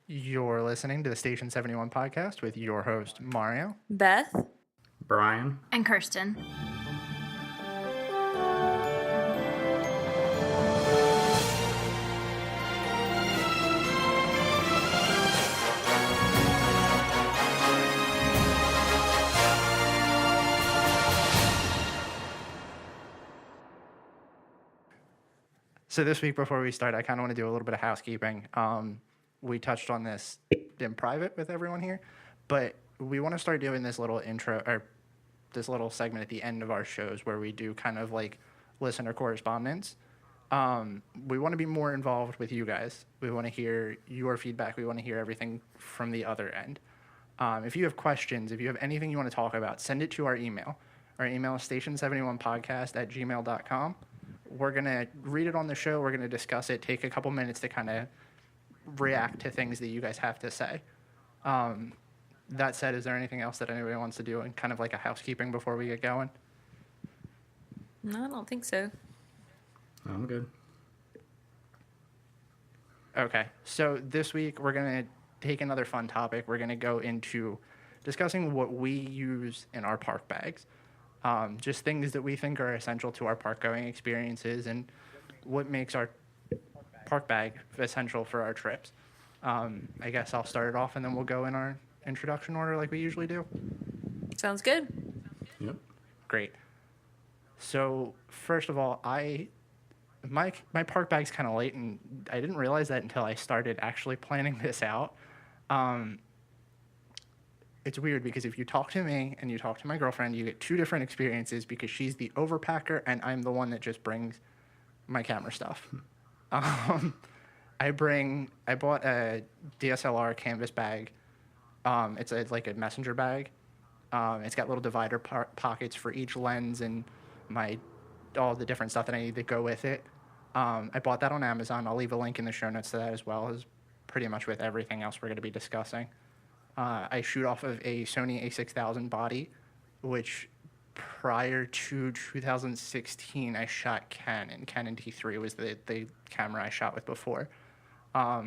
You're listening to the Station 71 podcast with your host, Mario. Beth. Brian. And Kirsten. So this week, before we start, I kind of want to do a little bit of housekeeping. We touched on this in private with everyone here, but we want to start doing this little intro or this little segment at the end of our shows where we do kind of like listener correspondence. We want to be more involved with you guys. We want to hear your feedback. We want to hear everything from the other end. If you have questions, if you have anything you want to talk about, send it to our email. Our email is station71podcast@gmail.com. We're going to read it on the show. We're going to discuss it, take a couple minutes to kind of react to things that you guys have to say. That said, is there anything else that anybody wants to do and kind of like a housekeeping before we get going? No, I don't think so. I'm good. Okay, so this week we're going to take another fun topic. We're going to go into discussing what we use in our park bags. Just things that we think are essential to our park going experiences and what makes our park bag essential for our trips. I guess I'll start it off and then we'll go in our introduction order like we usually do. Sounds good. Yep. Great. So first of all, my park bag's kind of late, and I didn't realize that until I started actually planning this out. It's weird because if you talk to me and you talk to my girlfriend, you get two different experiences because she's the overpacker and I'm the one that just brings my camera stuff. I bought a DSLR canvas bag. It's like a messenger bag. It's got little divider pockets for each lens and all the different stuff that I need to go with it. I bought that on Amazon. I'll leave a link in the show notes to that as well as pretty much with everything else we're going to be discussing. I shoot off of a Sony a6000 body, which prior to 2016, I shot Canon. Canon T3 was the camera I shot with before. I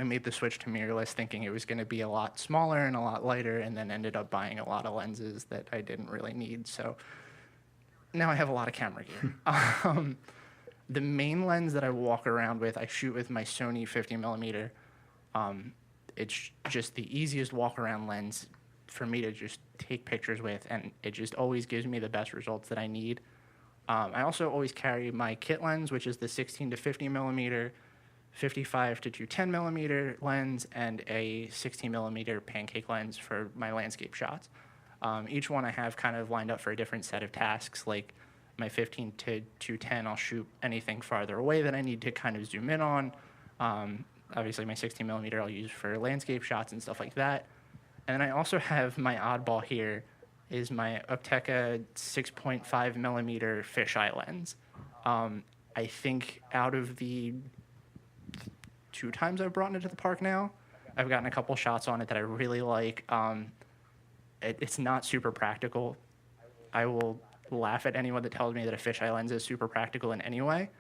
made the switch to mirrorless thinking it was going to be a lot smaller and a lot lighter, and then ended up buying a lot of lenses that I didn't really need. So now I have a lot of camera gear. The main lens that I walk around with, I shoot with my Sony 50mm. It's just the easiest walk-around lens for me to just take pictures with, and it just always gives me the best results that I need. I also always carry my kit lens, which is the 16 to 50mm, 55 to 210mm lens, and a 16mm pancake lens for my landscape shots. Each one I have kind of lined up for a different set of tasks. Like my 15 to 210, I'll shoot anything farther away that I need to kind of zoom in on. Obviously, my 16mm I'll use for landscape shots and stuff like that. And then I also have my oddball here is my Opteka 6.5mm fisheye lens. I think out of the 2 times I've brought it to the park now, I've gotten a couple shots on it that I really like. It's not super practical. I will laugh at anyone that tells me that a fisheye lens is super practical in any way,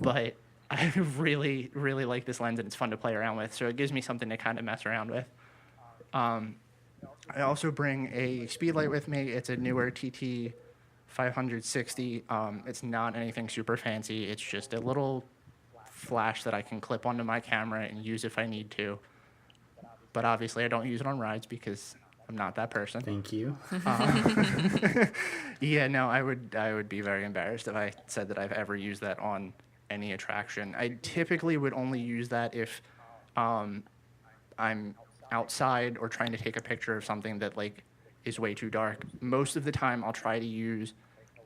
but I really, really like this lens, and it's fun to play around with, so it gives me something to kind of mess around with. I also bring a Speedlight with me. It's a Neweer TT 560. It's not anything super fancy. It's just a little flash that I can clip onto my camera and use if I need to. But obviously, I don't use it on rides because I'm not that person. Thank you. Yeah, no, I would be very embarrassed if I said that I've ever used that on any attraction. I typically would only use that if I'm outside or trying to take a picture of something that like is way too dark. Most of the time I'll try to use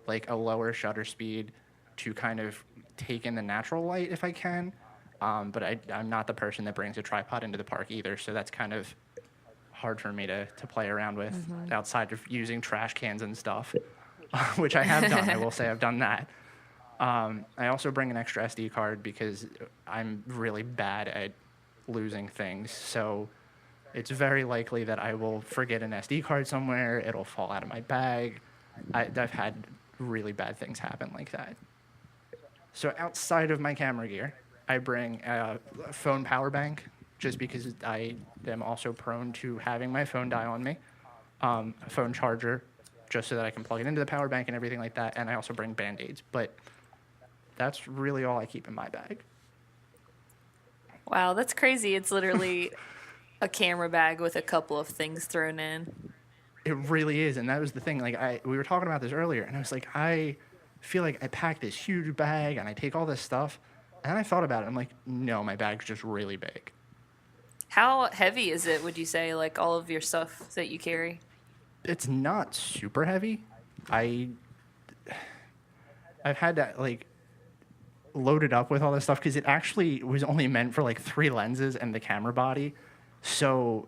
like a lower shutter speed to kind of take in the natural light if I can. But I'm not the person that brings a tripod into the park either, so that's kind of hard for me to play around with outside of using trash cans and stuff, which I have done. I will say I've done that. I also bring an extra SD card because I'm really bad at losing things. So it's very likely that I will forget an SD card somewhere. It'll fall out of my bag. I've had really bad things happen like that. So outside of my camera gear, I bring a phone power bank. just because I am also prone to having my phone die on me, a phone charger, just so that I can plug it into the power bank and everything like that. And I also bring Band-Aids, but that's really all I keep in my bag. Wow, that's crazy. It's literally a camera bag with a couple of things thrown in. It really is, and that was the thing. Like we were talking about this earlier, and I was like, I feel like I pack this huge bag and I take all this stuff, and I thought about it. I'm like, no, my bag's just really big. How heavy is it, would you say, like all of your stuff that you carry? It's not super heavy. I've had to like load it up with all this stuff because it actually was only meant for like 3 lenses and the camera body. So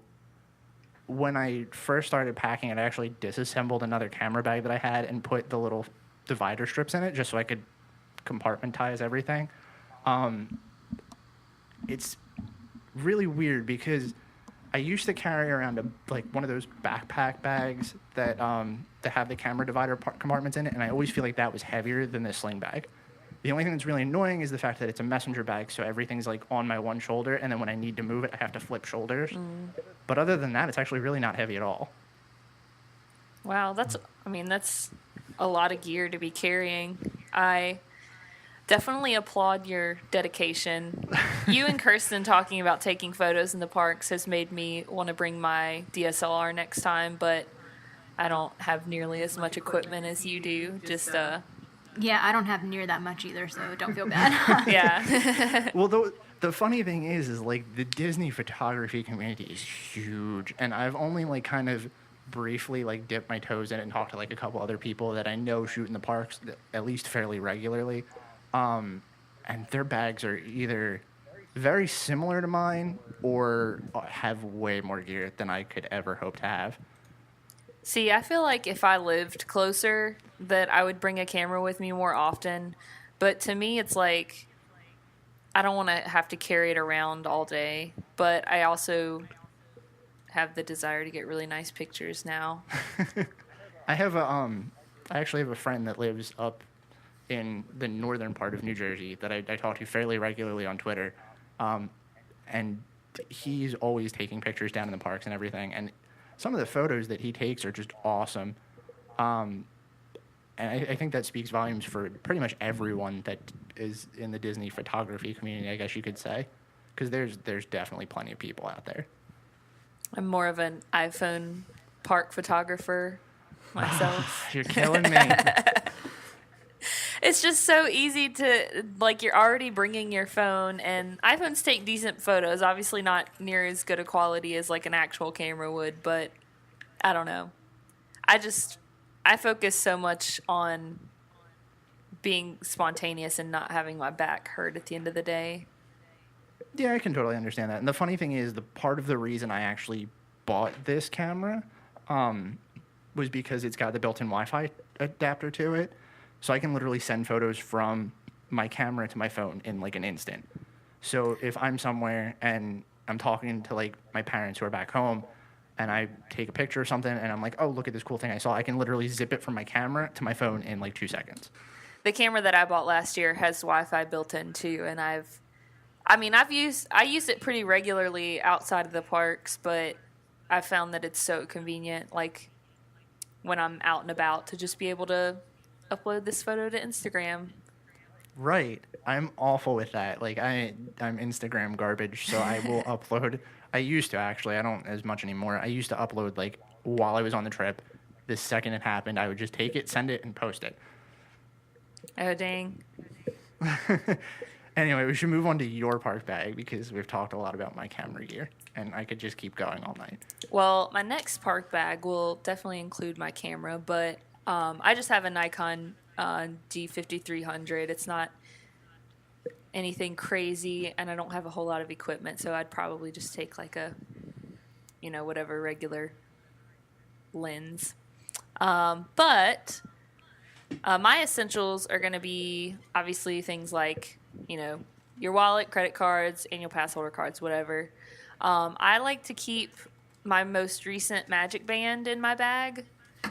when I first started packing it, I actually disassembled another camera bag that I had and put the little divider strips in it just so I could compartmentize everything. It's really weird because I used to carry around like one of those backpack bags that have the camera divider compartments in it, and I always feel like that was heavier than the sling bag. The only thing that's really annoying is the fact that it's a messenger bag, so everything's like on my one shoulder, and then when I need to move it, I have to flip shoulders. But other than that, it's actually really not heavy at all. Wow, that's a lot of gear to be carrying. I definitely applaud your dedication. You and Kirsten talking about taking photos in the parks has made me want to bring my DSLR next time, but I don't have nearly as much equipment as you do. Yeah, I don't have near that much either, so don't feel bad. Yeah. Well, the funny thing is like the Disney photography community is huge, and I've only like kind of briefly like dipped my toes in it and talked to like a couple other people that I know shoot in the parks at least fairly regularly, and their bags are either very similar to mine or have way more gear than I could ever hope to have. See, I feel like if I lived closer, that I would bring a camera with me more often. But to me, it's like, I don't want to have to carry it around all day. But I also have the desire to get really nice pictures now. I actually have a friend that lives up in the northern part of New Jersey that I talk to fairly regularly on Twitter. And he's always taking pictures down in the parks and everything. And some of the photos that he takes are just awesome. And I think that speaks volumes for pretty much everyone that is in the Disney photography community, I guess you could say. Because there's definitely plenty of people out there. I'm more of an iPhone park photographer myself. You're killing me. It's just so easy to, like, you're already bringing your phone, and iPhones take decent photos. Obviously not near as good a quality as, like, an actual camera would, but I don't know. I focus so much on being spontaneous and not having my back hurt at the end of the day. Yeah, I can totally understand that. And the funny thing is, the part of the reason I actually bought this camera was because it's got the built-in Wi-Fi adapter to it. So I can literally send photos from my camera to my phone in like an instant. So if I'm somewhere and I'm talking to like my parents who are back home and I take a picture or something and I'm like, oh, look at this cool thing I saw, I can literally zip it from my camera to my phone in like 2 seconds. The camera that I bought last year has Wi-Fi built in too, and I use it pretty regularly outside of the parks, but I found that it's so convenient, like when I'm out and about, to just be able to upload this photo to Instagram. Right. I'm awful with that. Like I'm Instagram garbage, so I will upload. I used to actually. I don't as much anymore. I used to upload like while I was on the trip. The second it happened, I would just take it, send it, and post it. Oh, dang. Anyway, we should move on to your park bag because we've talked a lot about my camera gear, and I could just keep going all night. Well, my next park bag will definitely include my camera, but I just have a Nikon D5300. It's not anything crazy, and I don't have a whole lot of equipment, so I'd probably just take like a, whatever regular lens. But my essentials are going to be obviously things like, your wallet, credit cards, annual pass holder cards, whatever. I like to keep my most recent MagicBand in my bag,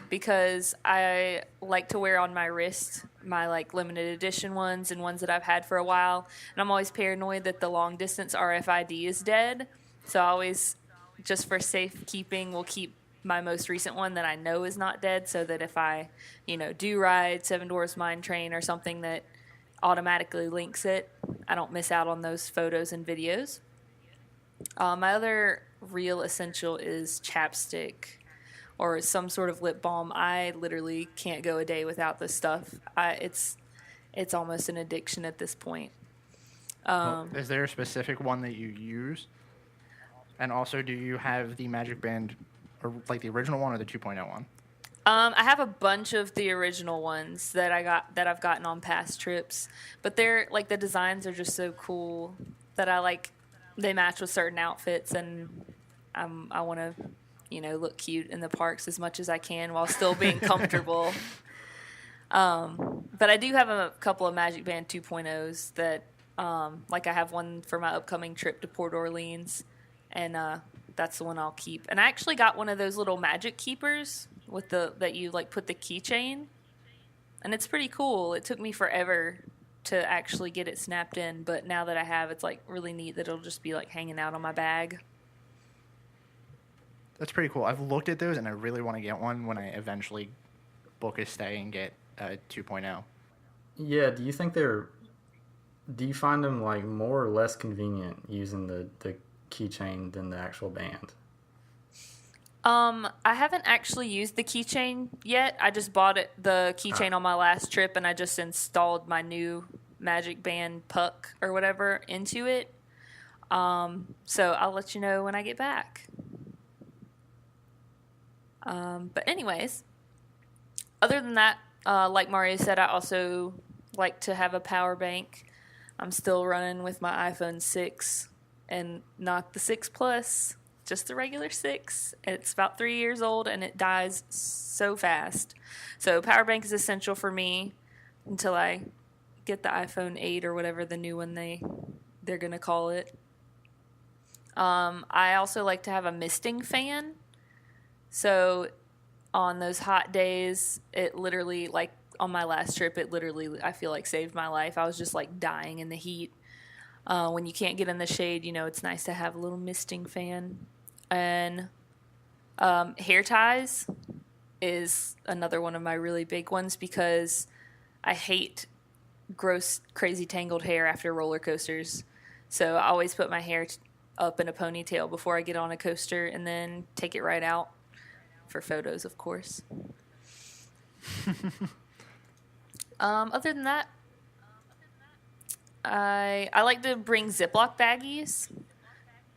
because I like to wear on my wrist my like limited edition ones and ones that I've had for a while. And I'm always paranoid that the long distance RFID is dead. So I always, just for safekeeping, will keep my most recent one that I know is not dead, so that if I, do ride Seven Dwarfs Mine Train or something that automatically links it, I don't miss out on those photos and videos. My other real essential is chapstick or some sort of lip balm. I literally can't go a day without this stuff. It's almost an addiction at this point. Is there a specific one that you use? And also, do you have the MagicBand, or like the original one or the 2.0 one? I have a bunch of the original ones that I've gotten on past trips, but they're like, the designs are just so cool that I like. They match with certain outfits, and I want to, look cute in the parks as much as I can while still being comfortable. But I do have a couple of MagicBand 2.0s that, like I have one for my upcoming trip to Port Orleans, and that's the one I'll keep. And I actually got one of those little magic keepers with that you like put the keychain, and it's pretty cool. It took me forever to actually get it snapped in, but now that I have, it's like really neat that it'll just be like hanging out on my bag. That's pretty cool. I've looked at those, and I really want to get one when I eventually book a stay and get a 2.0. Yeah, do you find them like more or less convenient using the keychain than the actual band? I haven't actually used the keychain yet. I just bought the keychain on my last trip, and I just installed my new MagicBand puck or whatever into it. So I'll let you know when I get back. But anyways, other than that, like Mario said, I also like to have a power bank. I'm still running with my iPhone 6 and not the 6 Plus, just the regular 6. It's about 3 years old, and it dies so fast. So power bank is essential for me until I get the iPhone 8 or whatever the new one they're going to call it. I also like to have a misting fan. So on those hot days, it literally, like on my last trip, I feel like saved my life. I was just like dying in the heat. When you can't get in the shade, it's nice to have a little misting fan. And hair ties is another one of my really big ones, because I hate gross, crazy tangled hair after roller coasters. So I always put my hair up in a ponytail before I get on a coaster, and then take it right out for photos, of course. Other than that, I like to bring Ziploc baggies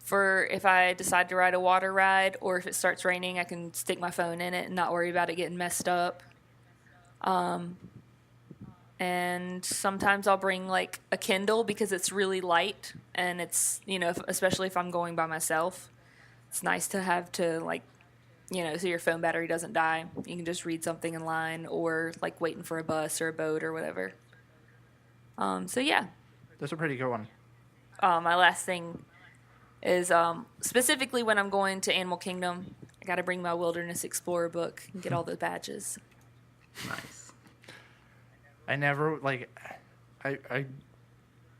for if I decide to ride a water ride, or if it starts raining, I can stick my phone in it and not worry about it getting messed up. And sometimes I'll bring like a Kindle, because it's really light, and it's, especially if I'm going by myself, it's nice to have to like, so your phone battery doesn't die. You can just read something in line, or like waiting for a bus or a boat or whatever. So yeah. That's a pretty good one. My last thing is specifically when I'm going to Animal Kingdom, I got to bring my Wilderness Explorer book and get all the badges. Nice. I never, I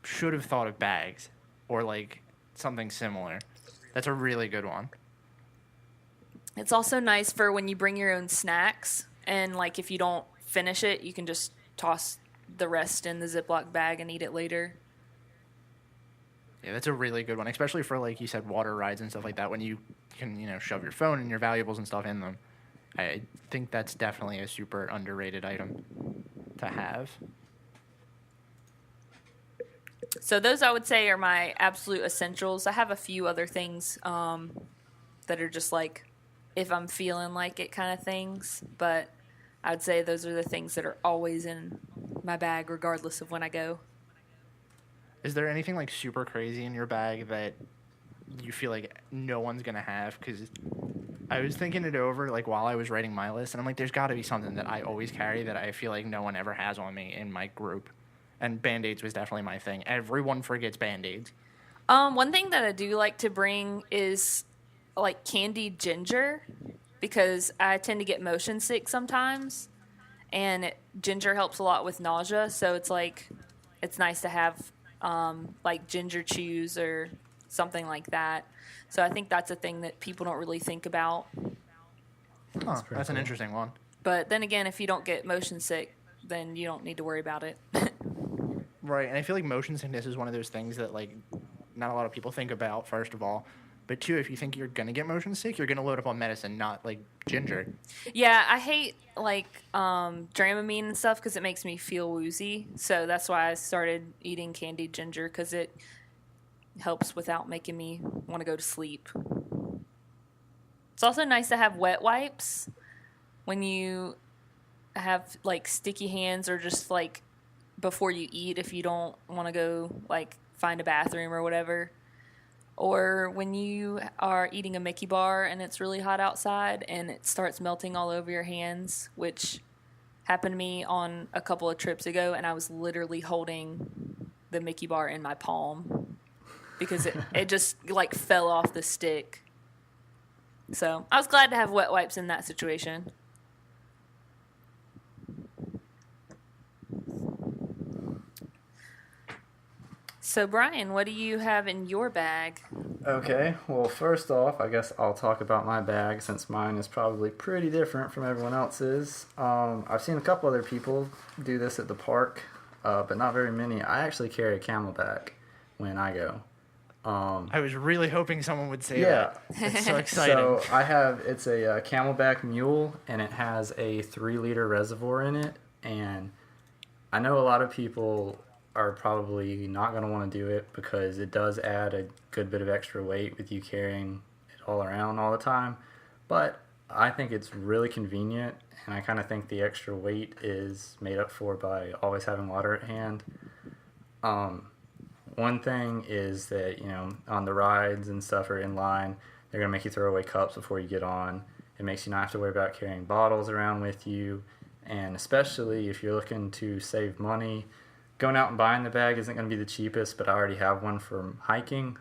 should have thought of bags or like something similar. That's a really good one. It's also nice for when you bring your own snacks, and like if you don't finish it, you can just toss the rest in the Ziploc bag and eat it later. Yeah, that's a really good one, especially for, like you said, water rides and stuff like that, when you can, shove your phone and your valuables and stuff in them. I think that's definitely a super underrated item to have. So those, I would say, are my absolute essentials. I have a few other things that are just like if I'm feeling like it kind of things, but I'd say those are the things that are always in my bag regardless of when I go. Is there anything like super crazy in your bag that you feel like no one's going to have? Because I was thinking it over like while I was writing my list, and I'm like, there's got to be something that I always carry that I feel like no one ever has on me in my group. And Band-Aids was definitely my thing. Everyone forgets Band-Aids. One thing that I do like to bring is like candied ginger, because I tend to get motion sick sometimes, and ginger helps a lot with nausea. So it's like, it's nice to have like ginger chews or something like that. So I think that's a thing that people don't really think about. Huh, that's an interesting one. But then again, if you don't get motion sick, then you don't need to worry about it. Right, and I feel like motion sickness is one of those things that, like, not a lot of people think about, first of all. But, two, if you think you're going to get motion sick, you're going to load up on medicine, not, like, ginger. Yeah, I hate, like, Dramamine and stuff because it makes me feel woozy. So that's why I started eating candied ginger, because it helps without making me want to go to sleep. It's also nice to have wet wipes when you have, like, sticky hands, or just, like, before you eat if you don't want to go, like, find a bathroom or whatever. Or when you are eating a Mickey bar and it's really hot outside and it starts melting all over your hands, which happened to me on a couple of trips ago, and I was literally holding the Mickey bar in my palm because it just, like, fell off the stick. So I was glad to have wet wipes in that situation. So, Brian, what do you have in your bag? Okay, well, first off, I guess I'll talk about my bag, since mine is probably pretty different from everyone else's. I've seen a couple other people do this at the park, but not very many. I actually carry a CamelBak when I go. I was really hoping someone would say Yeah. that. It's so exciting. So it's a CamelBak Mule, and it has a 3-liter reservoir in it. And I know a lot of people are probably not going to want to do it because it does add a good bit of extra weight with you carrying it all around all the time. But I think it's really convenient, and I kind of think the extra weight is made up for by always having water at hand. One thing is that, you know, on the rides and stuff or in line, they're going to make you throw away cups before you get on. It makes you not have to worry about carrying bottles around with you. And especially if you're looking to save money, going out and buying the bag isn't going to be the cheapest, but I already have one for hiking.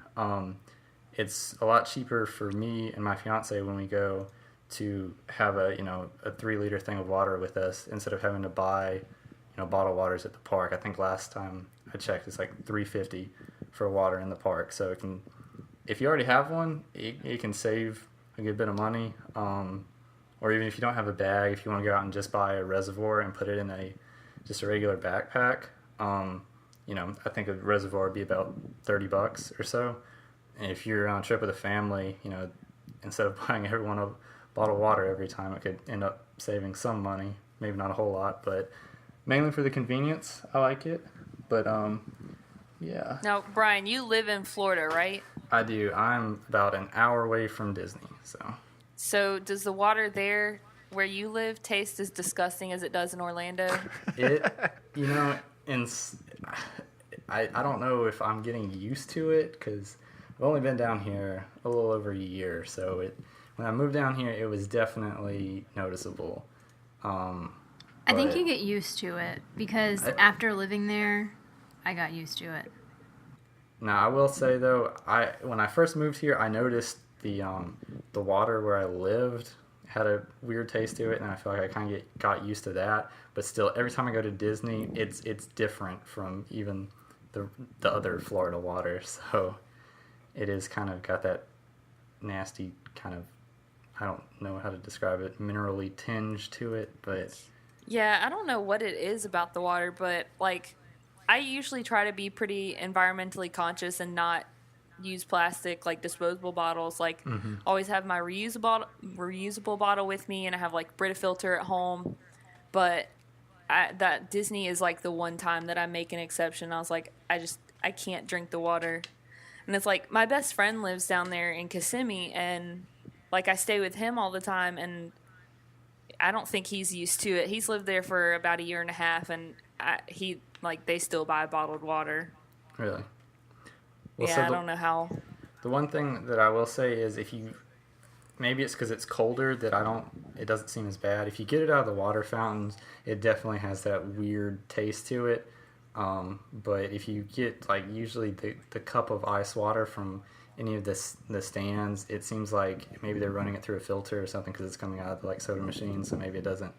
It's a lot cheaper for me and my fiance when we go to have a 3-liter thing of water with us instead of having to buy, bottled waters at the park. I think last time I checked, it's like $3.50 for water in the park. So it can, if you already have one, it can save a good bit of money. Or even if you don't have a bag, if you want to go out and just buy a reservoir and put it in just a regular backpack, I think a reservoir would be about $30 or so. And if you're on a trip with a family, instead of buying everyone a bottle of water every time, it could end up saving some money. Maybe not a whole lot, but mainly for the convenience, I like it. But, yeah. Now, Brian, you live in Florida, right? I do. I'm about an hour away from Disney, So does the water there where you live taste as disgusting as it does in Orlando? I don't know if I'm getting used to it because I've only been down here a little over a year. So when I moved down here, it was definitely noticeable. I think you get used to it because after living there, I got used to it. Now, I will say, though, when I first moved here, I noticed the water where I lived had a weird taste to it, and I feel like I kind of got used to that. But still, every time I go to Disney, it's different from even the other Florida water. So it is kind of got that nasty kind of, I don't know how to describe it, minerally tinge to it, but... Yeah, I don't know what it is about the water, but, like, I usually try to be pretty environmentally conscious and not use plastic, like disposable bottles. Like, always have my reusable bottle with me, and I have, like, Brita filter at home. But that Disney is, like, the one time that I make an exception. I was like, I can't drink the water. And it's like, my best friend lives down there in Kissimmee, and, like, I stay with him all the time, and I don't think he's used to it. He's lived there for about a year and a half, and they still buy bottled water. Really? Well, yeah, I don't know how. The one thing that I will say is maybe it's because it's colder that it doesn't seem as bad. If you get it out of the water fountains, it definitely has that weird taste to it. But if you get, like, usually the cup of ice water from any of the stands, it seems like maybe they're running it through a filter or something because it's coming out of the, like, soda machine, so maybe it doesn't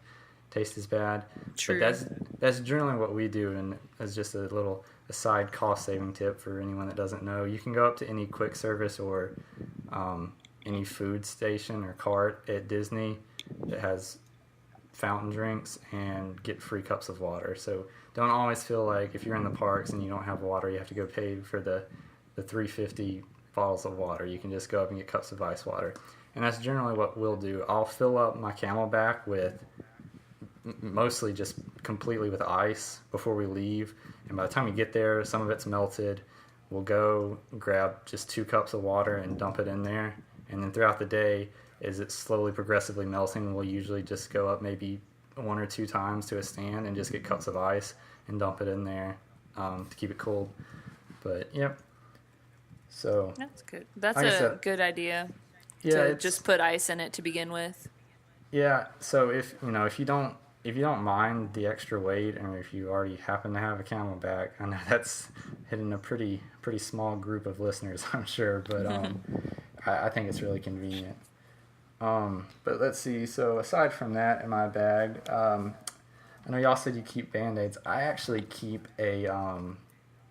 taste as bad. True. But that's generally what we do, and as just a little a side cost-saving tip for anyone that doesn't know, you can go up to any quick service or any food station or cart at Disney that has fountain drinks and get free cups of water. So don't always feel like if you're in the parks and you don't have water, you have to go pay for the $3.50 bottles of water. You can just go up and get cups of ice water. And that's generally what we'll do. I'll fill up my CamelBak with mostly just completely with ice before we leave. And by the time we get there, some of it's melted. We'll go grab just 2 cups of water and dump it in there. And then throughout the day, as it's slowly progressively melting, we'll usually just go up maybe 1 or 2 times to a stand and just get cups of ice and dump it in there to keep it cold. But yep. So that's good. That's like a good idea. Yeah, to just put ice in it to begin with. Yeah. So if you don't mind the extra weight, or if you already happen to have a CamelBak, I know that's hitting a pretty small group of listeners, I'm sure, but I think it's really convenient. But let's see. So aside from that, in my bag, I know y'all said you keep Band-Aids. I actually keep a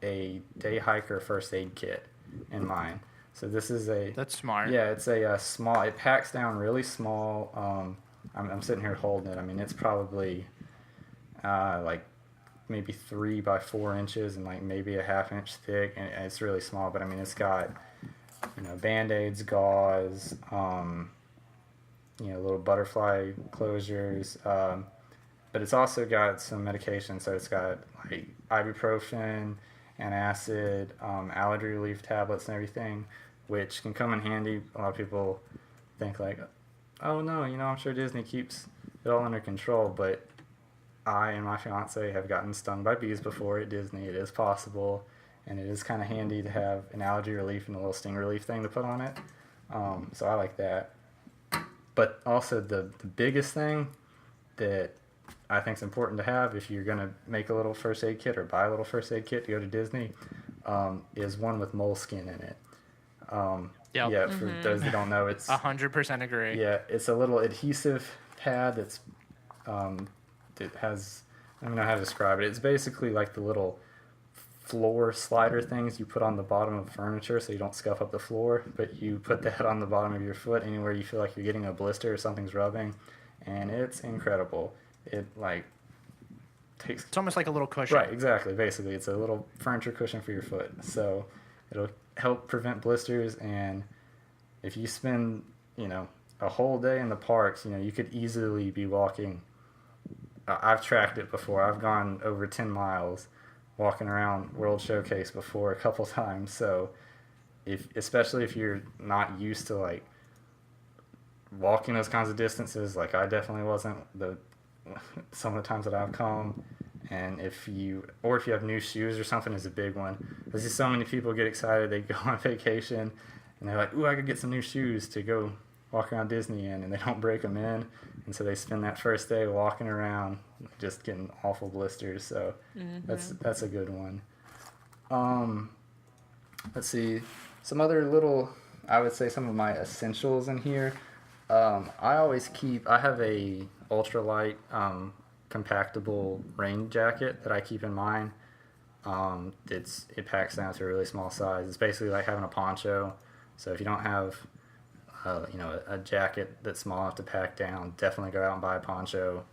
day hiker first aid kit in mine. So this is That's smart. Yeah, it's a small. It packs down really small. I'm sitting here holding it. I mean, it's probably like maybe 3 by 4 inches and like maybe a ½ inch thick, and it's really small. But I mean, it's got Band-Aids, gauze, little butterfly closures. But it's also got some medication. So it's got like ibuprofen, antacid, allergy relief tablets, and everything, which can come in handy. A lot of people think like, oh no, I'm sure Disney keeps it all under control, but I and my fiance have gotten stung by bees before at Disney. It is possible, and it is kind of handy to have an allergy relief and a little sting relief thing to put on it. So I like that. But also the biggest thing that I think is important to have if you're going to make a little first aid kit or buy a little first aid kit to go to Disney is one with moleskin in it. Yep. Yeah, for those that don't know, it's 100% agree. Yeah, it's a little adhesive pad that's it has, I don't know how to describe it. It's basically like the little floor slider things you put on the bottom of furniture so you don't scuff up the floor, but you put that on the bottom of your foot anywhere you feel like you're getting a blister or something's rubbing, and it's incredible. It like takes... It's almost like a little cushion. Right, exactly. Basically, it's a little furniture cushion for your foot. So it'll help prevent blisters, and if you spend, a whole day in the parks, you could easily be walking. I've tracked it before. I've gone over 10 miles walking around World Showcase before a couple times. So especially if you're not used to like walking those kinds of distances, like I definitely wasn't some of the times that I've come. And if you have new shoes or something, is a big one. There's just so many people get excited. They go on vacation and they're like, ooh, I could get some new shoes to go walk around Disney in, and they don't break them in. And so they spend that first day walking around just getting awful blisters. So that's a good one. Let's see. Some other little, I would say some of my essentials in here. I have a ultralight compactable rain jacket that I keep in mine. It packs down to a really small size. It's basically like having a poncho. So if you don't have a jacket that's small enough to pack down, definitely go out and buy a poncho.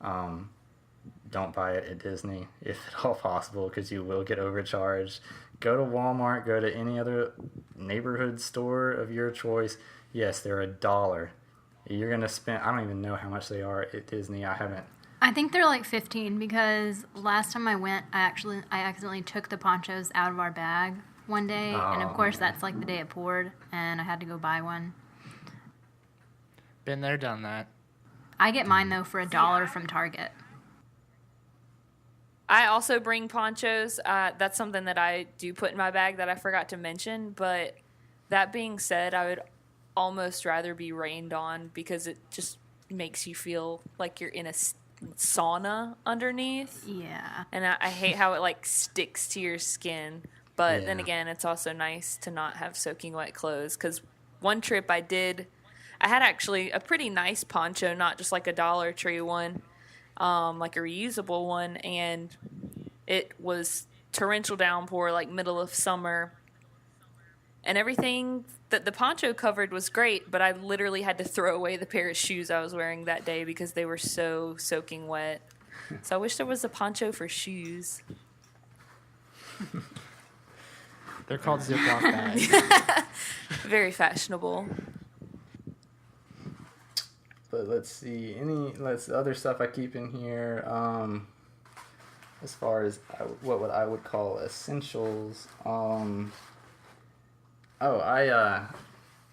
Don't buy it at Disney if at all possible, because you will get overcharged. Go to Walmart, go to any other neighborhood store of your choice. Yes, they're $1. You're going to spend, I don't even know how much they are at Disney. I think they're like 15, because last time I went, I accidentally took the ponchos out of our bag one day, and of course that's like the day it poured, and I had to go buy one. Been there, done that. I get mine though for $1 from Target. I also bring ponchos. That's something that I do put in my bag that I forgot to mention. But that being said, I would almost rather be rained on, because it just makes you feel like you're in a sauna underneath. Yeah. And I hate how it like sticks to your skin. But then again, it's also nice to not have soaking wet clothes. Because one trip I had actually a pretty nice poncho, not just like a Dollar Tree one, like a reusable one, and it was torrential downpour, like middle of summer. And everything that the poncho covered was great, but I literally had to throw away the pair of shoes I was wearing that day because they were so soaking wet. So I wish there was a poncho for shoes. They're called Ziploc bags. Very fashionable. But let's see, other stuff I keep in here. As far as what I would call essentials. I'm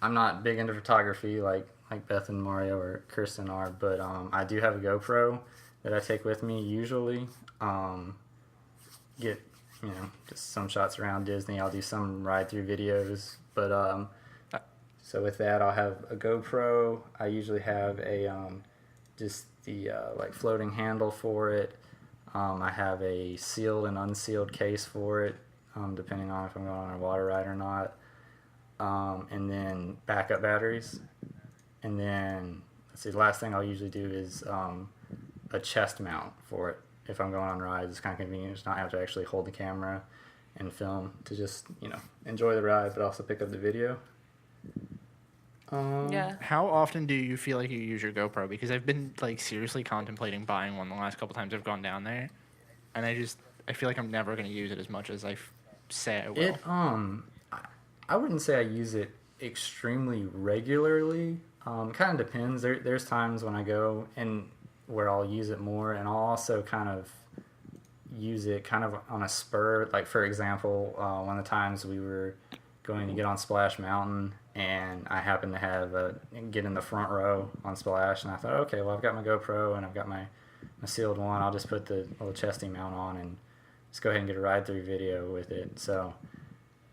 not big into photography like Beth and Mario or Kirsten are, but I do have a GoPro that I take with me usually. Get just some shots around Disney. I'll do some ride-through videos, but so with that, I'll have a GoPro. I usually have a just the like floating handle for it. I have a sealed and unsealed case for it, depending on if I'm going on a water ride or not. And then backup batteries. And then, let's see, the last thing I'll usually do is a chest mount for it. If I'm going on rides, it's kind of convenient to not have to actually hold the camera and film, to just, enjoy the ride, but also pick up the video. Yeah. How often do you feel like you use your GoPro? Because I've been seriously contemplating buying one the last couple times I've gone down there, and I feel like I'm never going to use it as much as I say I will. I wouldn't say I use it extremely regularly. It kind of depends. There's times when I go and where I'll use it more, and I'll also kind of use it kind of on a spur. Like, for example, one of the times we were going to get on Splash Mountain, and I happened to get in the front row on Splash, and I thought, okay, well, I've got my GoPro and I've got my sealed one. I'll just put the little chesty mount on and just go ahead and get a ride-through video with it. So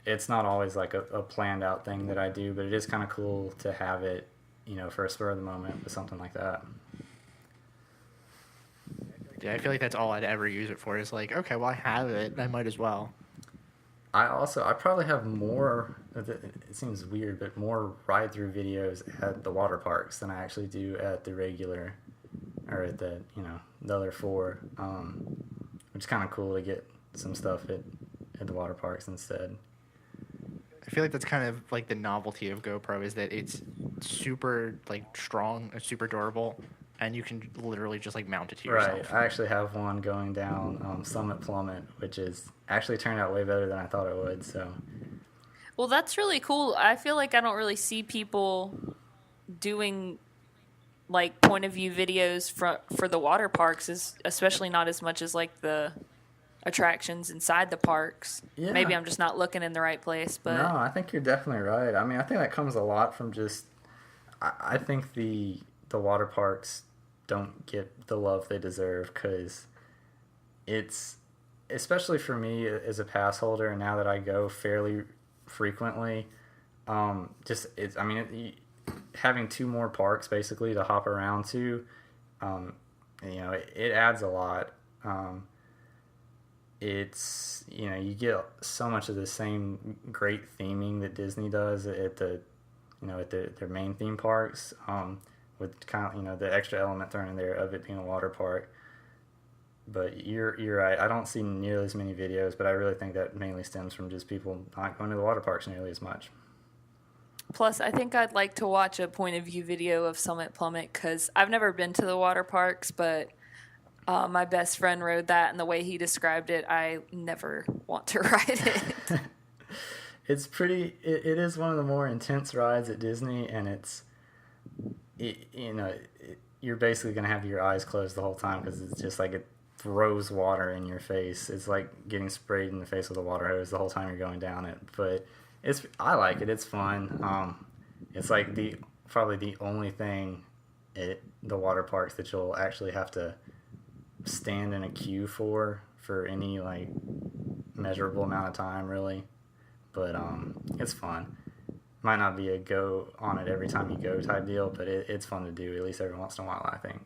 it's not always like a planned out thing that I do, but it is kind of cool to have it, for a spur of the moment with something like that. Yeah, I feel like that's all I'd ever use it for, is like, okay, well, I have it, I might as well. I probably have more, it seems weird, but more ride-through videos at the water parks than I actually do at the regular, or at the, the other four, which is kind of cool to get some stuff at the water parks instead. I feel like that's kind of like the novelty of GoPro, is that it's super strong, super durable, and you can literally just mount it to yourself. Right. I actually have one going down Summit Plummet, which is actually turned out way better than I thought it would. So. Well, that's really cool. I feel like I don't really see people doing point of view videos for the water parks, especially not as much as the attractions inside the parks. Yeah. Maybe I'm just not looking in the right place, but no, I think you're definitely right. I mean, I think that comes a lot from just I think the water parks don't get the love they deserve, because it's, especially for me as a pass holder, and now that I go fairly frequently, having two more parks basically to hop around to, it adds a lot. It's, you get so much of the same great theming that Disney does at their main theme parks, with kind of, the extra element thrown in there of it being a water park. But you're right. I don't see nearly as many videos, but I really think that mainly stems from just people not going to the water parks nearly as much. Plus, I think I'd like to watch a point of view video of Summit Plummet, because I've never been to the water parks, but my best friend rode that, and the way he described it, I never want to ride it. It's pretty. It is one of the more intense rides at Disney, and you're basically gonna have your eyes closed the whole time, because it's just it throws water in your face. It's like getting sprayed in the face with a water hose the whole time you're going down it. But I like it. It's fun. It's probably the only thing at the water parks that you'll actually have to stand in a queue for any measurable amount of time, really. But it's fun. Might not be a go on it every time you go type deal, but it's fun to do, at least every once in a while, I think.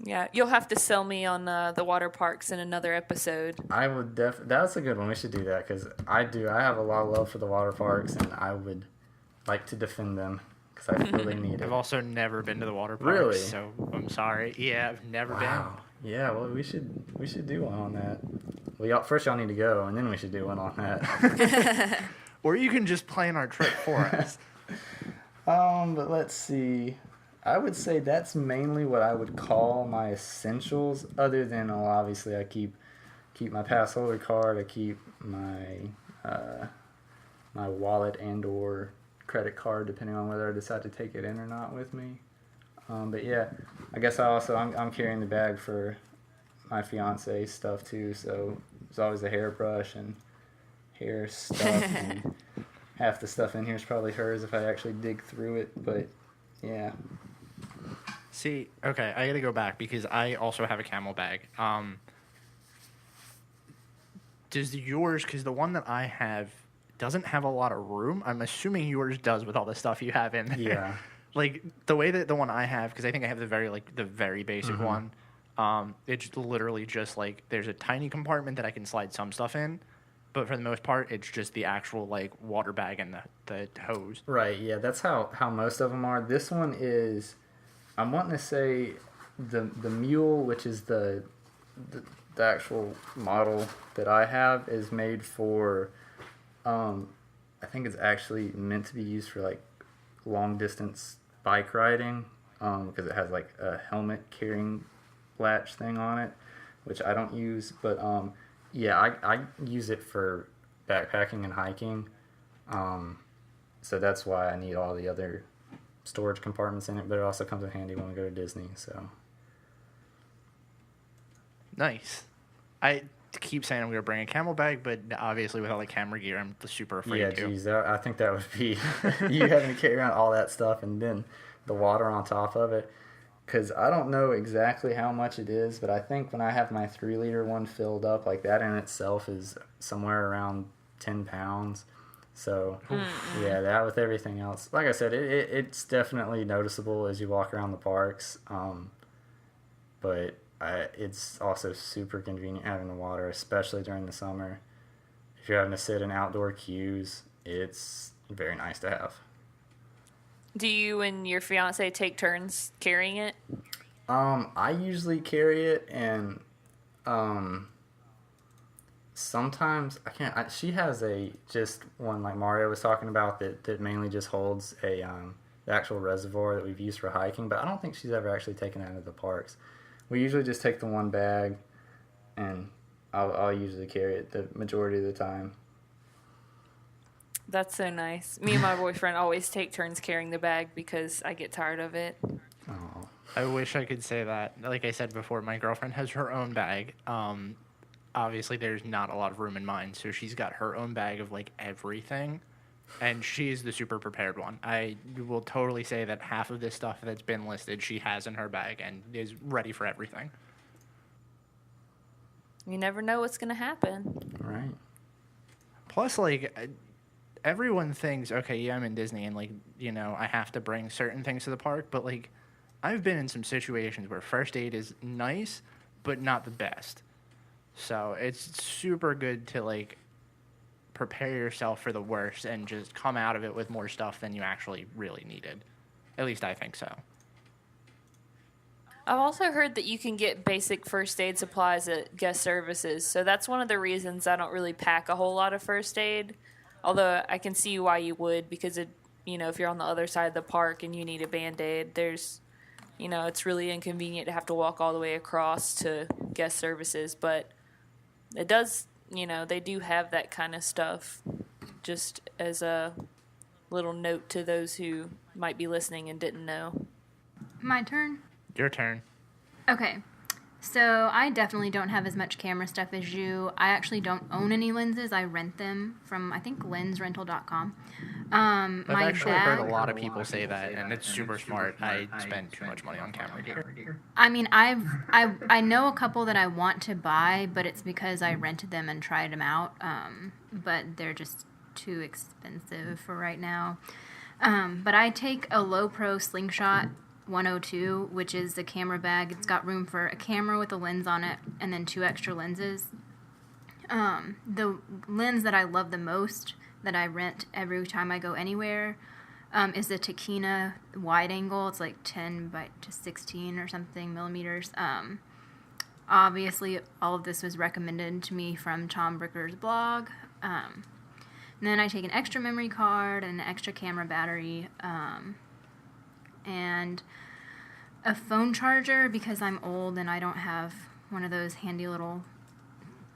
Yeah, you'll have to sell me on the water parks in another episode. I would that's a good one. We should do that, because I have a lot of love for the water parks, and I would like to defend them, because I really need it. I've also never been to the water parks. Really? So I'm sorry. Yeah, I've never been. Wow. Yeah, well, we should do one on that. Well, first y'all need to go, and then we should do one on that. Or you can just plan our trip for us. But let's see. I would say that's mainly what I would call my essentials. Other than, well, obviously, I keep my pass holder card. I keep my my wallet and/or credit card, depending on whether I decide to take it in or not with me. But yeah, I guess I'm carrying the bag for my fiance stuff too. So there's always a hairbrush and hair stuff. And half the stuff in here is probably hers if I actually dig through it. But yeah. See, okay, I gotta go back because I also have a camel bag. Does yours, because the one that I have doesn't have a lot of room. I'm assuming yours does with all the stuff you have in there. Yeah. Like the way that the one I have, because I think I have the very basic one. It's literally just like there's a tiny compartment that I can slide some stuff in, but for the most part, it's just the actual like water bag and the hose. Right. Yeah, that's how most of them are. This one is, I'm wanting to say, the Mule, which is the actual model that I have, is made for. I think it's actually meant to be used for like long distance bike riding, because it has like a helmet carrying latch thing on it, which I don't use. But yeah, I use it for backpacking and hiking. So that's why I need all the other storage compartments in it. But it also comes in handy when we go to Disney. So Nice. I keep saying I'm going to bring a camel bag, but obviously with all the camera gear, I'm super afraid yeah, to. geez, I think that would be you having to carry around all that stuff and then the water on top of it. Because I don't know exactly how much it is, but I think when I have my 3-liter one filled up, like that in itself is somewhere around 10 pounds. So, yeah, that with everything else. Like I said, it's definitely noticeable as you walk around the parks. But it's also super convenient having the water, especially during the summer. If you're having to sit in outdoor queues, it's very nice to have. Do you and your fiance take turns carrying it? I usually carry it, and sometimes I can't. She has just one like Mario was talking about that mainly just holds the actual reservoir that we've used for hiking, but I don't think she's ever actually taken it into the parks. We usually just take the one bag, and I'll usually carry it the majority of the time. That's so nice. Me and my boyfriend always take turns carrying the bag because I get tired of it. Oh. I wish I could say that. Like I said before, my girlfriend has her own bag. Obviously, there's not a lot of room in mine, so she's got her own bag of like everything, and she's the super prepared one. I will totally say that half of this stuff that's been listed, she has in her bag and is ready for everything. You never know what's going to happen. Right. Plus, like, everyone thinks, okay, yeah, I'm in Disney, and, like, you know, I have to bring certain things to the park, but, like, I've been in some situations where first aid is nice, but not the best. So it's super good to, like, prepare yourself for the worst and just come out of it with more stuff than you actually really needed. At least I think so. I've also heard that you can get basic first aid supplies at guest services, so that's one of the reasons I don't really pack a whole lot of first aid. Although I can see why you would, because if you're on the other side of the park and you need a Band-Aid, it's really inconvenient to have to walk all the way across to guest services. But it does, they do have that kind of stuff, just as a little note to those who might be listening and didn't know. My turn? Your turn. Okay. So I definitely don't have as much camera stuff as you. I actually don't own any lenses. I rent them from, I think, lensrental.com. I've actually heard a lot of people say that, and it's super smart. I spend too much money on camera gear. I mean, I know a couple that I want to buy, but it's because I rented them and tried them out. But they're just too expensive for right now. But I take a Lowepro SlingShot 102, which is the camera bag. It's got room for a camera with a lens on it and then 2 extra lenses. The lens that I love the most, that I rent every time I go anywhere, is the Tokina wide angle. It's like 10 by 16 or something millimeters. Obviously, all of this was recommended to me from Tom Bricker's blog. And then I take an extra memory card and an extra camera battery, and a phone charger because I'm old and I don't have one of those handy little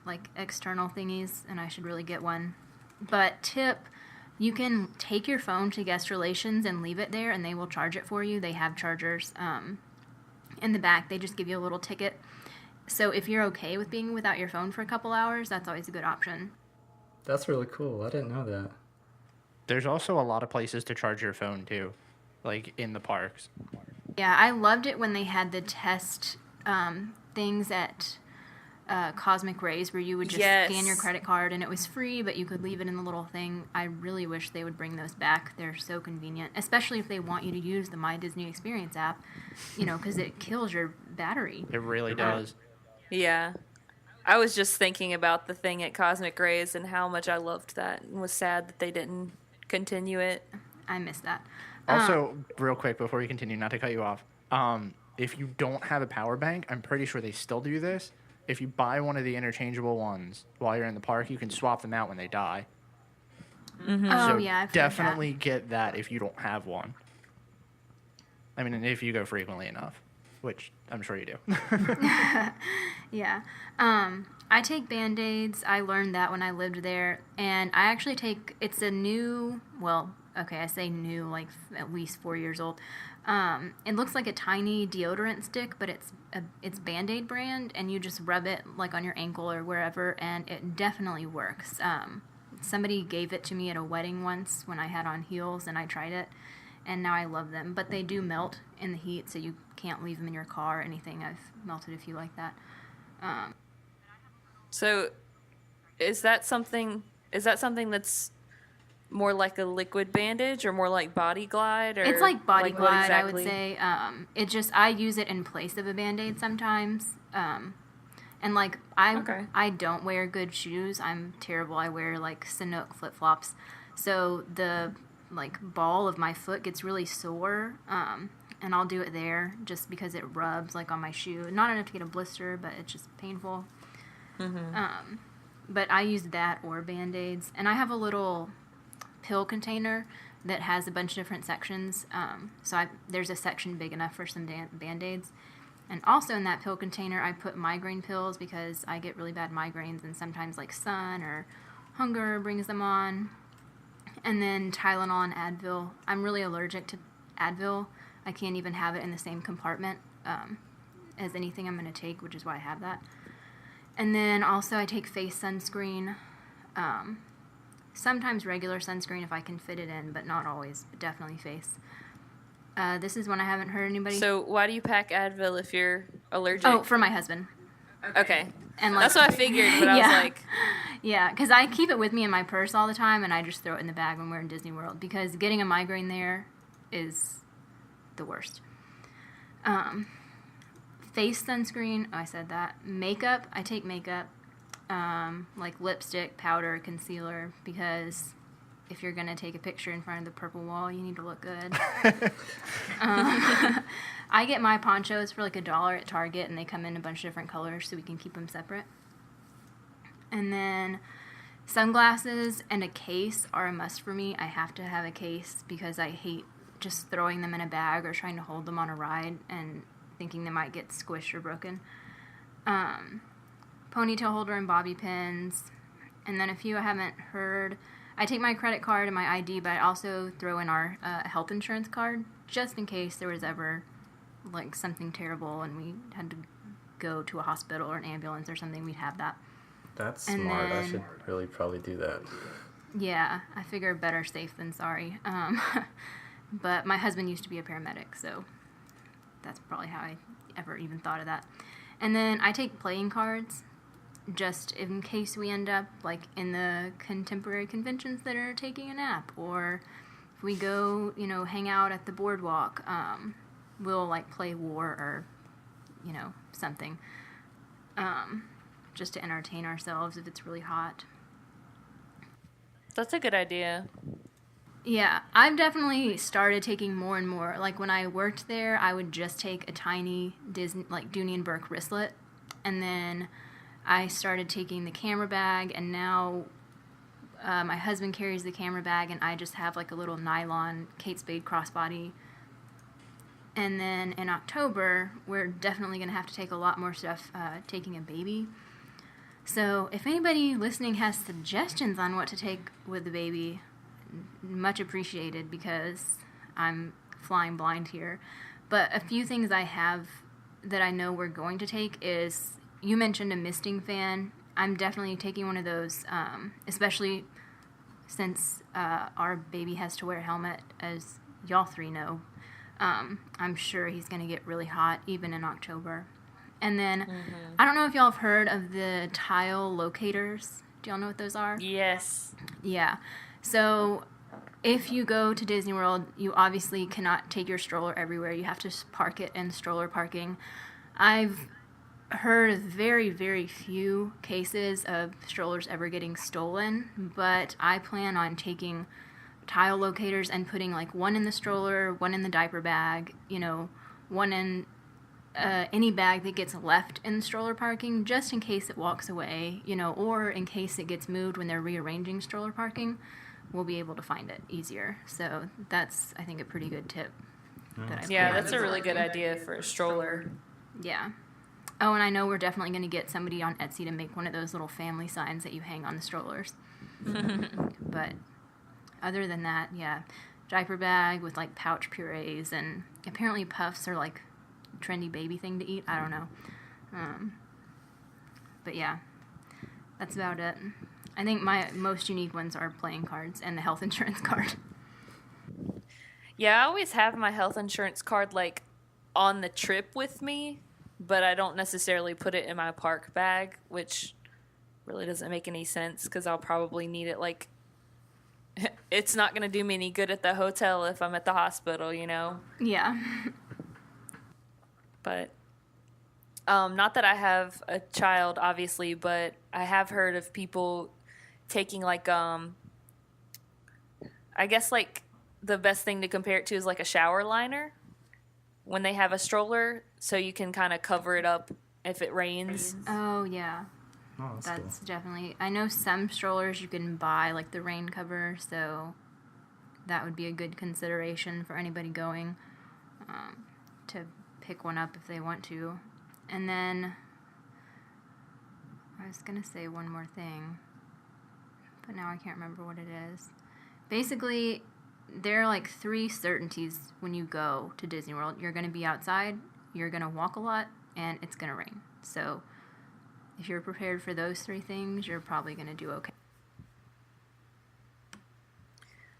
like external thingies, and I should really get one. But tip, you can take your phone to guest relations and leave it there and they will charge it for you. They have chargers in the back. They just give you a little ticket. So if you're okay with being without your phone for a couple hours, that's always a good option. That's really cool. I didn't know that. There's also a lot of places to charge your phone too, like in the parks. Yeah, I loved it when they had the test things at Cosmic Rays where you would just scan your credit card and it was free, but you could leave it in the little thing. I really wish they would bring those back. They're so convenient, especially if they want you to use the My Disney Experience app, because it kills your battery. It really does. Yeah. I was just thinking about the thing at Cosmic Rays and how much I loved that and was sad that they didn't continue it. I miss that. Also, real quick before you continue, not to cut you off, if you don't have a power bank, I'm pretty sure they still do this. If you buy one of the interchangeable ones while you're in the park, you can swap them out when they die. Mm-hmm. Oh, So yeah, I've heard definitely get that if you don't have one. I mean, if you go frequently enough, which I'm sure you do. Yeah. I take Band-Aids. I learned that when I lived there. And I actually take, it's a new, well, okay, I say new, like at least 4 years old. It looks like a tiny deodorant stick, but it's Band-Aid brand, and you just rub it like on your ankle or wherever, and it definitely works. Somebody gave it to me at a wedding once when I had on heels, and I tried it, and now I love them. But they do melt in the heat, so you can't leave them in your car or anything. I've melted a few like that. So is that something that's more like a liquid bandage or more like Body Glide? Or It's like Body what Glide, exactly? I would say. I use it in place of a Band-Aid sometimes. And like I don't wear good shoes. I'm terrible. I wear like Sanuk flip-flops. So the like ball of my foot gets really sore. And I'll do it there just because it rubs like on my shoe. Not enough to get a blister, but it's just painful. Mm-hmm. But I use that or Band-Aids. And I have a little pill container that has a bunch of different sections. There's a section big enough for some Band-Aids. And also in that pill container, I put migraine pills because I get really bad migraines, and sometimes like sun or hunger brings them on. And then Tylenol and Advil. I'm really allergic to Advil. I can't even have it in the same compartment as anything I'm going to take, which is why I have that. And then also I take face sunscreen. Sometimes regular sunscreen if I can fit it in, but not always. But definitely face. This is one I haven't heard anybody. So why do you pack Advil if you're allergic? Oh, for my husband. Okay. And like, that's what I figured, but I was like... Yeah, because I keep it with me in my purse all the time, and I just throw it in the bag when we're in Disney World, because getting a migraine there is the worst. Face sunscreen, I said that. Makeup, I take makeup, like lipstick, powder, concealer, because if you're going to take a picture in front of the purple wall, you need to look good. I get my ponchos for like $1 at Target, and they come in a bunch of different colors so we can keep them separate. And then sunglasses and a case are a must for me. I have to have a case because I hate just throwing them in a bag or trying to hold them on a ride and thinking they might get squished or broken. Ponytail holder and bobby pins. And then a few I haven't heard. I take my credit card and my ID, but I also throw in our health insurance card just in case there was ever like something terrible and we had to go to a hospital or an ambulance or something. We'd have that. That's smart. I should really probably do that. Yeah, I figure better safe than sorry. But my husband used to be a paramedic, so that's probably how I ever even thought of that. And then I take playing cards just in case we end up like in the contemporary conventions that are taking a nap, or if we go, hang out at the boardwalk, we'll like play war or, something. Just to entertain ourselves if it's really hot. That's a good idea. Yeah, I've definitely started taking more and more. Like when I worked there, I would just take a tiny Disney, like Dooney and Burke wristlet, And then I started taking the camera bag, and now my husband carries the camera bag, and I just have like a little nylon Kate Spade crossbody. And then in October, we're definitely going to have to take a lot more stuff taking a baby. So if anybody listening has suggestions on what to take with the baby, much appreciated, because I'm flying blind here. But a few things I have that I know we're going to take is, you mentioned a misting fan. I'm definitely taking one of those, especially since our baby has to wear a helmet, as y'all three know. I'm sure he's going to get really hot even in October. And then, I don't know if y'all have heard of the tile locators. Do y'all know what those are? Yes. Yeah. So if you go to Disney World, you obviously cannot take your stroller everywhere. You have to park it in stroller parking. I've heard of very, very few cases of strollers ever getting stolen, but I plan on taking tile locators and putting like one in the stroller, one in the diaper bag, one in any bag that gets left in the stroller parking, just in case it walks away, or in case it gets moved when they're rearranging stroller parking, we'll be able to find it easier. So that's, I think, a pretty good tip. That's a really good idea for a stroller. Yeah. Oh, and I know we're definitely going to get somebody on Etsy to make one of those little family signs that you hang on the strollers. But other than that, yeah, diaper bag with like pouch purees, and apparently puffs are like trendy baby thing to eat. I don't know. But yeah, that's about it. I think my most unique ones are playing cards and the health insurance card. Yeah, I always have my health insurance card like on the trip with me, but I don't necessarily put it in my park bag, which really doesn't make any sense because I'll probably need it. Like, it's not going to do me any good at the hotel if I'm at the hospital, Yeah. But not that I have a child, obviously, but I have heard of people taking like I guess like the best thing to compare it to is like a shower liner when they have a stroller, so you can kind of cover it up if it rains. Oh yeah. Oh, That's definitely, I know some strollers you can buy like the rain cover, so that would be a good consideration for anybody going to pick one up if they want to. And then I was going to say one more thing, but now I can't remember what it is. Basically, there are like 3 certainties when you go to Disney World. You're going to be outside, you're going to walk a lot, and it's going to rain. So if you're prepared for those 3 things, you're probably going to do okay.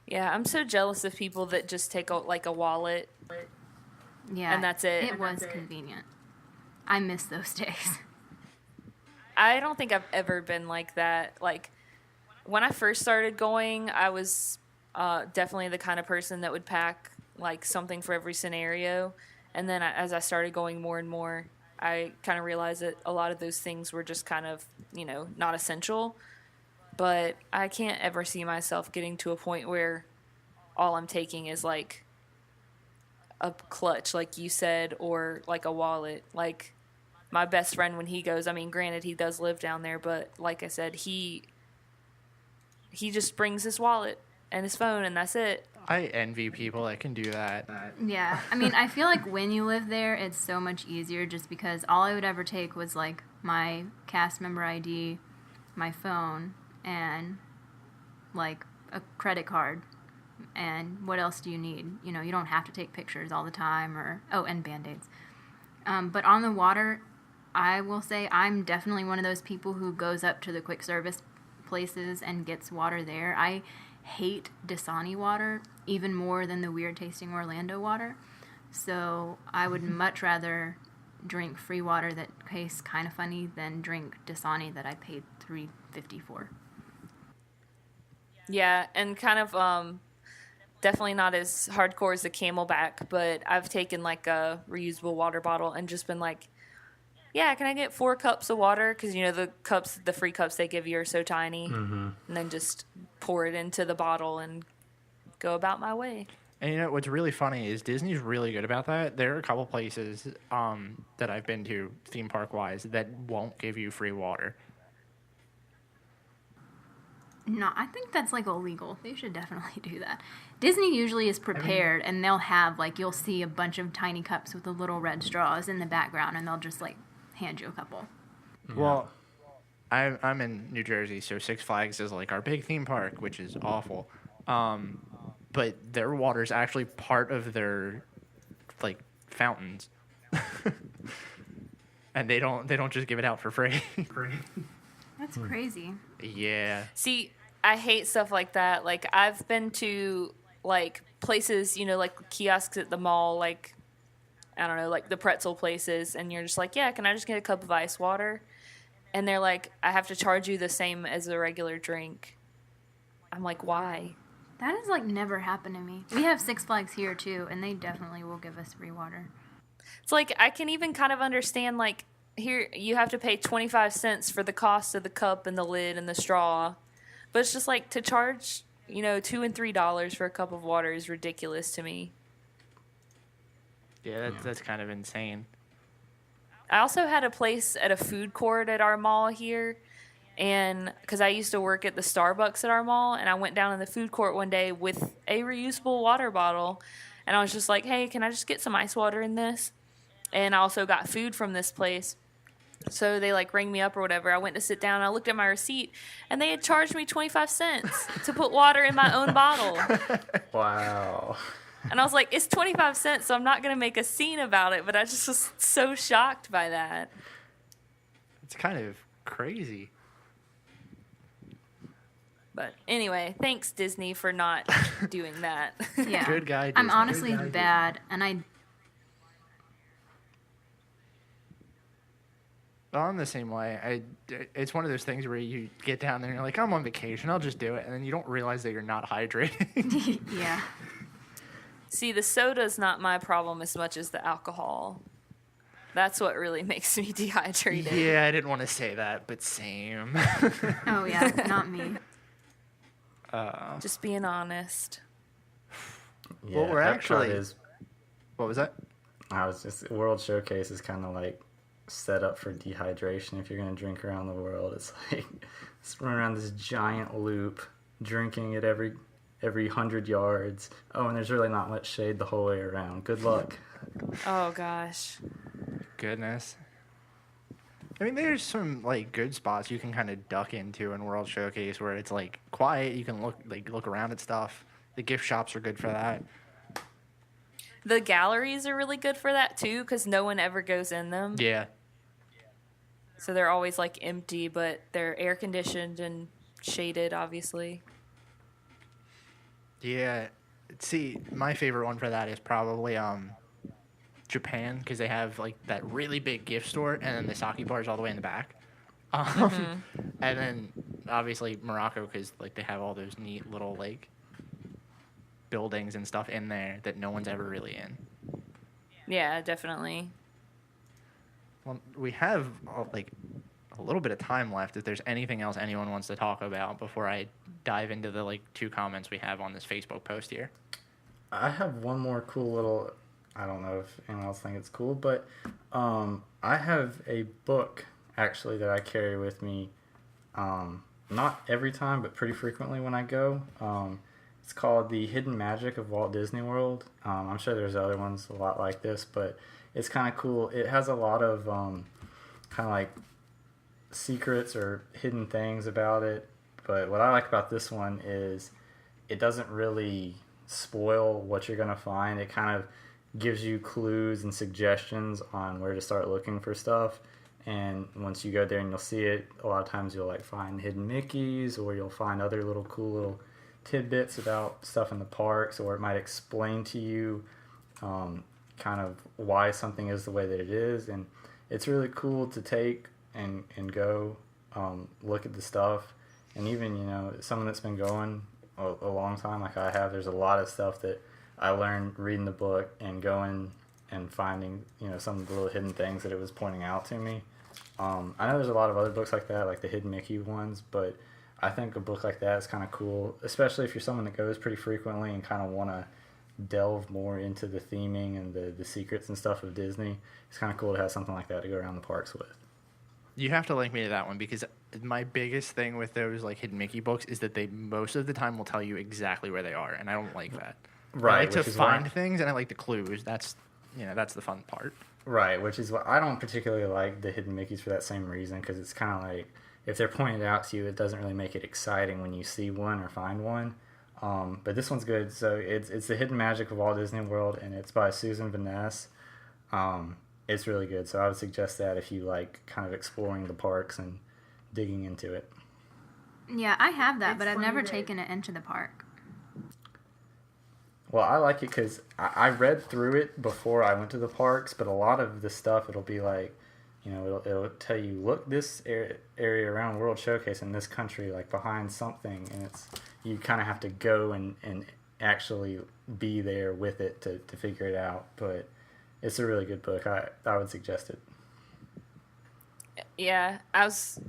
Yeah, I'm so jealous of people that just take like a wallet. Yeah, and that's it. It was convenient. I miss those days. I don't think I've ever been like that. Like, when I first started going, I was definitely the kind of person that would pack like something for every scenario. And then as I started going more and more, I kind of realized that a lot of those things were just kind of, not essential. But I can't ever see myself getting to a point where all I'm taking is like a clutch, like you said, or like a wallet. Like my best friend, when he goes, I mean, granted, he does live down there, but like I said, he just brings his wallet and his phone, and that's it. I envy people that can do that. Yeah, I mean, I feel like when you live there, it's so much easier just because all I would ever take was like my cast member ID, my phone, and like a credit card. And what else do you need? You don't have to take pictures all the time, and Band-Aids. But on the water, I will say I'm definitely one of those people who goes up to the quick service places and gets water there. I hate Dasani water even more than the weird tasting Orlando water. So I would much rather drink free water that tastes kind of funny than drink Dasani that I paid $3.50 for. Yeah, and kind of definitely not as hardcore as the CamelBak, but I've taken like a reusable water bottle and just been like, yeah, can I get 4 cups of water? Because, the free cups they give you are so tiny. Mm-hmm. And then just pour it into the bottle and go about my way. And you know what's really funny is Disney's really good about that. There are a couple places that I've been to theme park wise that won't give you free water. No, I think that's like illegal. They should definitely do that. Disney usually is prepared, and they'll have like you'll see a bunch of tiny cups with the little red straws in the background, and they'll just like hand you a couple. Well, I'm in New Jersey, so Six Flags is like our big theme park, which is awful. But their water is actually part of their like fountains, and they don't just give it out for free. That's crazy. Yeah. See, I hate stuff like that. Like, I've been to, like, places, you know, like kiosks at the mall, like, I don't know, like the pretzel places, and you're just like, yeah, can I just get a cup of ice water? And they're like, I have to charge you the same as a regular drink. I'm like, why? That has like never happened to me. We have Six Flags here too, and they definitely will give us free water. It's like, I can even kind of understand, like, here you have to pay 25 cents for the cost of the cup and the lid and the straw. But it's just like to charge, you know, $2 and $3 for a cup of water is ridiculous to me. Yeah, that's kind of insane. I also had a place at a food court at our mall here, and because I used to work at the Starbucks at our mall, and I went down in the food court one day with a reusable water bottle, and I was just like, hey, can I just get some ice water in this? And I also got food from this place. So they like rang me up or whatever. I went to sit down, and I looked at my receipt, and they had charged me 25 cents to put water in my own bottle. Wow. And I was like, it's 25 cents, so I'm not going to make a scene about it. But I just was so shocked by that. It's kind of crazy. But anyway, thanks, Disney, for not doing that. Yeah. Good guy, I'm Disney. honestly Good guy, bad, and I'm the same way. It's one of those things where you get down there and you're like, I'm on vacation, I'll just do it. And then you don't realize that you're not hydrating. yeah. See, the soda's not my problem as much as the alcohol. That's what really makes me dehydrated. Yeah, I didn't want to say that, but same. Oh, yeah, not me. Just being honest. Yeah, Well, we're that actually... part is, What was that? World Showcase is kind of like set up for dehydration if you're going to drink around the world. It's like, it's running around this giant loop, drinking at every 100 yards. Oh, and there's really not much shade the whole way around. Good luck. Oh, gosh. Goodness. I mean, there's some like good spots you can kind of duck into in World Showcase where it's like quiet. You can look around at stuff. The gift shops are good for that. The galleries are really good for that, too, because no one ever goes in them. Yeah. So they're always, like, empty, but they're air-conditioned and shaded, obviously. Yeah. See, my favorite one for that is probably Japan, because they have like that really big gift store, and then the sake bar is all the way in the back. And then obviously Morocco, because like they have all those neat little like buildings and stuff in there that no one's ever really in. Yeah, definitely. Well, we have like a little bit of time left. If there's anything else anyone wants to talk about before I dive into the like 2 comments we have on this Facebook post here. I have one more cool little, I don't know if anyone else thinks it's cool, but I have a book actually that I carry with me, not every time, but pretty frequently when I go. It's called The Hidden Magic of Walt Disney World. I'm sure there's other ones a lot like this, but it's kind of cool. It has a lot of kind of like secrets or hidden things about it, but what I like about this one is it doesn't really spoil what you're going to find. It kind of gives you clues and suggestions on where to start looking for stuff, and once you go there and you'll see it, a lot of times you'll like find hidden Mickeys, or you'll find other little cool little tidbits about stuff in the parks, or it might explain to you kind of why something is the way that it is. And it's really cool to take and go look at the stuff. And even, you know, someone that's been going a long time like I have, there's a lot of stuff that I learned reading the book and going and finding, you know, some of the little hidden things that it was pointing out to me. I know there's a lot of other books like that, like the Hidden Mickey ones, but I think a book like that is kind of cool, especially if you're someone that goes pretty frequently and kind of want to delve more into the theming and the secrets and stuff of Disney, it's kind of cool to have something like that to go around the parks with. You have to link me to that one, because my biggest thing with those like hidden Mickey books is that they most of the time will tell you exactly where they are, and I don't like that. Right, I like to which is find things, and I like the clues. That's the fun part. Right, which is what I don't particularly like the hidden Mickeys for that same reason, because it's kind of like if they're pointed out to you, it doesn't really make it exciting when you see one or find one. But this one's good. So it's the Hidden Magic of Walt Disney World, and it's by Susan Veness. It's really good, so I would suggest that if you like kind of exploring the parks and digging into it. Yeah, I have that, but I've never taken it into the park. Well, I like it because I read through it before I went to the parks, but a lot of the stuff, it'll be like, it'll tell you, look this area around World Showcase in this country, like behind something, and you kind of have to go and actually be there with it to figure it out, but it's a really good book. I would suggest it. Yeah, I was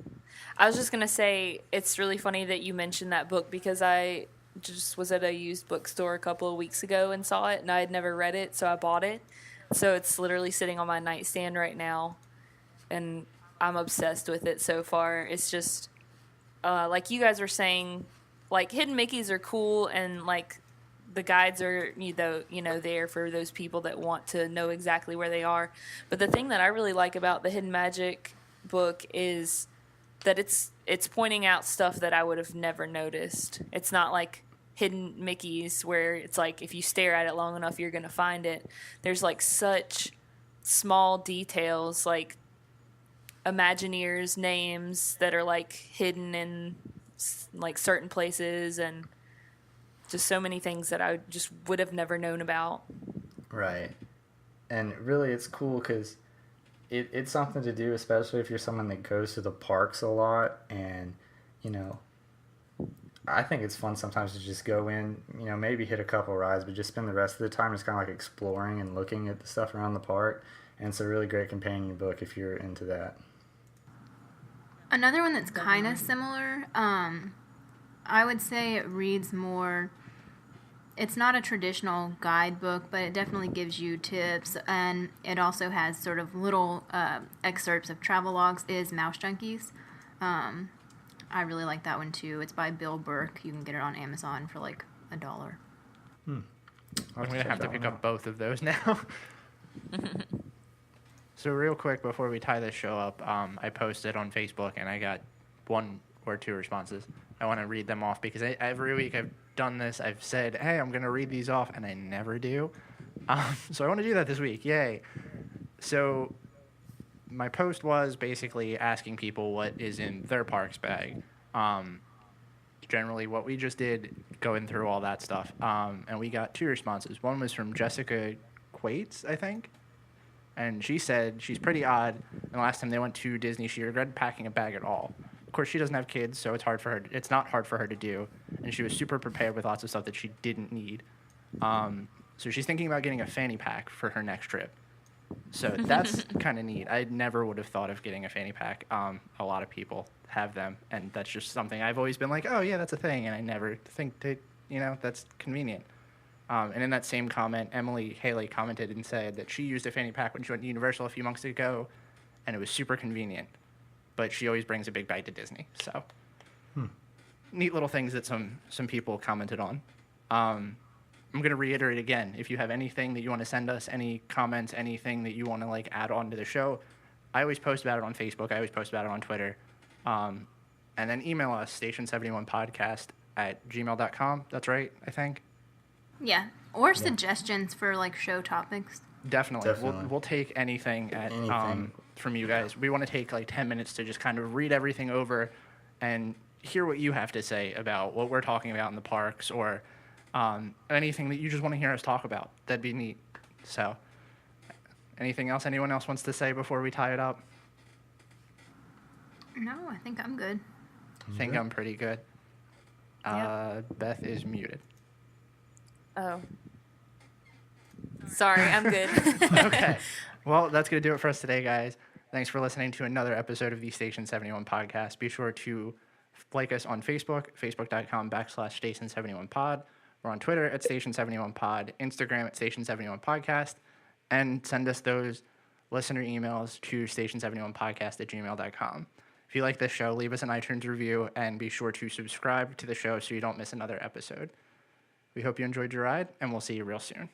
just gonna say it's really funny that you mentioned that book, because I just was at a used bookstore a couple of weeks ago and saw it, and I had never read it, so I bought it. So it's literally sitting on my nightstand right now, and I'm obsessed with it so far. It's just like you guys were saying, like hidden Mickeys are cool, and like the guides are there for those people that want to know exactly where they are. But the thing that I really like about the Hidden Magic book is that it's pointing out stuff that I would have never noticed. It's not like hidden Mickeys where it's like if you stare at it long enough you're gonna find it. There's like such small details, like Imagineers' names that are like hidden in like certain places, and just so many things that I just would have never known about. Right. And really it's cool because it's something to do, especially if you're someone that goes to the parks a lot, and I think it's fun sometimes to just go in, maybe hit a couple rides, but just spend the rest of the time just kind of like exploring and looking at the stuff around the park. And it's a really great companion book if you're into that. Another one that's kind of similar, I would say it reads more, it's not a traditional guidebook, but it definitely gives you tips, and it also has sort of little excerpts of travel logs, is Mousejunkies. I really like that one too. It's by Bill Burke. You can get it on Amazon for like $1. I'm going to have to pick up both of those now. So real quick, before we tie this show up, I posted on Facebook, and I got 1 or 2 responses. I want to read them off because every week I've done this. I've said, hey, I'm going to read these off, and I never do. So I want to do that this week. Yay. So my post was basically asking people what is in their parks bag. Generally what we just did, going through all that stuff. And we got 2 responses. One was from Jessica Quates, I think. And she said she's pretty odd. And the last time they went to Disney, she regretted packing a bag at all. Of course, she doesn't have kids, so it's not hard for her to do. And she was super prepared with lots of stuff that she didn't need. So she's thinking about getting a fanny pack for her next trip. So that's kind of neat. I never would have thought of getting a fanny pack. A lot of people have them, and that's just something I've always been like, oh, yeah, that's a thing. And I never think to, that's convenient. And in that same comment, Emily Haley commented and said that she used a fanny pack when she went to Universal a few months ago, and it was super convenient. But she always brings a big bag to Disney. So neat little things that some people commented on. I'm going to reiterate again, if you have anything that you want to send us, any comments, anything that you want to add on to the show, I always post about it on Facebook. I always post about it on Twitter. And then email us, station71podcast@gmail.com. That's right, I think. Yeah, or suggestions for show topics. Definitely. We'll take anything from you guys. We want to take 10 minutes to just kind of read everything over and hear what you have to say about what we're talking about in the parks, or anything that you just want to hear us talk about. That'd be neat. So, anything else anyone else wants to say before we tie it up? No, I think I'm good. I think I'm pretty good. Yep. Beth is muted. Oh. Sorry, I'm good. Okay. Well, that's going to do it for us today, guys. Thanks for listening to another episode of the Station 71 podcast. Be sure to like us on Facebook, facebook.com/Station71pod. We're We're on Twitter at Station71Pod, Instagram at Station71Podcast, and send us those listener emails to station71podcast@gmail.com. If you like this show, leave us an iTunes review and be sure to subscribe to the show so you don't miss another episode. We hope you enjoyed your ride, and we'll see you real soon.